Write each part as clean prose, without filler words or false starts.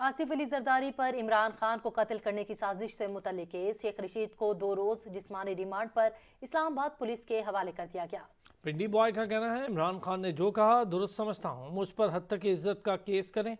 آصف علی زرداری پر عمران خان کو قتل کرنے کی سازش سے متعلق کیس شیخ رشید کو 2 روز جسمانی ریمانڈ پر اسلام آباد پولیس کے حوالے کر دیا گیا۔ پنڈی بوائے کا کہنا ہے عمران خان نے جو کہا درست سمجھتا ہوں، مجھ پر حد تک عزت کا کیس کریں۔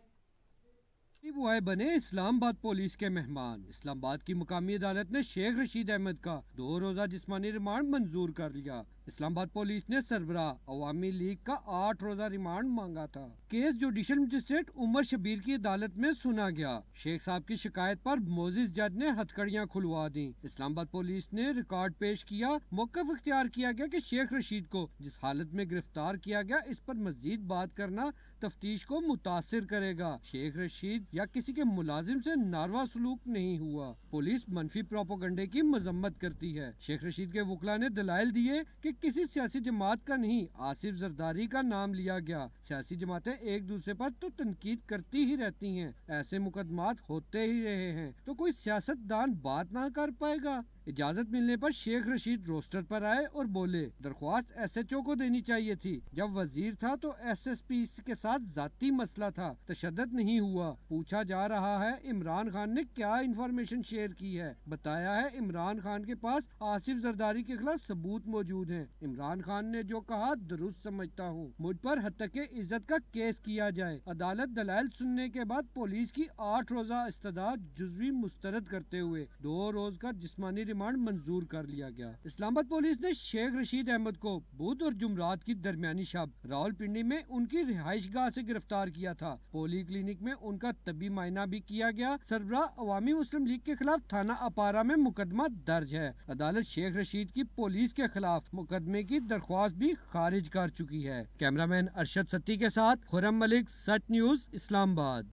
پنڈی بوائے بنے اسلام آباد پولیس کے مہمان۔ اسلام آباد کی مقامی عدالت نے شیخ رشید احمد کا 2 روزہ جسمانی ریمانڈ منظور کر لیا۔ اسلام آباد پولیس نے سربراہ عوامی لیگ کا 8 روزہ ریمانڈ مانگا تھا۔ کیس جوڈیشل مجسٹریٹ عمر شبیر کی عدالت میں سنا گیا۔ شیخ صاحب کی شکایت پر معزز جج نے ہتھکڑیاں کھلوا دیں۔ اسلام آباد پولیس نے ریکارڈ پیش کیا۔ موقف اختیار کیا گیا کہ شیخ رشید کو جس حالت میں گرفتار کیا گیا اس پر مزید بات کرنا تفتیش کو متاثر کرے گا۔ شیخ رشید یا کسی کے ملازم سے ناروا سلوک نہیں ہوا۔ پولیس منفی پروپیگنڈے کی مذمت کرتی ہے۔ شیخ رشید کے وکلاء نے دلائل دیے کہ کسی سیاسی جماعت کا نہیں، آصف زرداری کا نام لیا گیا۔ سیاسی جماعتیں ایک دوسرے پر تو تنقید کرتی ہی رہتی ہیں، ایسے مقدمات ہوتے ہی رہے ہیں، تو کوئی سیاست دان بات نہ کر پائے گا۔ اجازت ملنے پر شیخ رشید روسٹر پر آئے اور بولے، درخواست ایس ایچ او کو دینی چاہیے تھی، جب وزیر تھا تو ایس ایس پی کے ساتھ ذاتی مسئلہ تھا، تشدد نہیں ہوا۔ پوچھا جا رہا ہے عمران خان نے کیا انفارمیشن شیئر کی ہے، بتایا ہے عمران خان کے پاس آصف زرداری کے خلاف ثبوت موجود ہیں۔ عمران خان نے جو کہا درست سمجھتا ہوں، مجھ پر حد تک عزت کا کیس کیا جائے۔ عدالت دلائل سننے کے بعد پولیس کی 8 روزہ استدعا جزوی مسترد کرتے ہوئے 2 روز کا جسمانی ریمانڈ منظور کر لیا گیا۔ اسلام آباد پولیس نے شیخ رشید احمد کو بدھ اور جمعرات کی درمیانی شب راولپنڈی میں ان کی رہائش گاہ سے گرفتار کیا تھا۔ پولی کلینک میں ان کا طبی معائنہ بھی کیا گیا۔ سربراہ عوامی مسلم لیگ کے خلاف تھانہ اپارہ میں مقدمہ درج ہے۔ عدالت شیخ رشید کی پولیس کے خلاف مقدمے کی درخواست بھی خارج کر چکی ہے۔ کیمرہ مین ارشد ستی کے ساتھ خرم ملک، سچ نیوز، اسلام آباد۔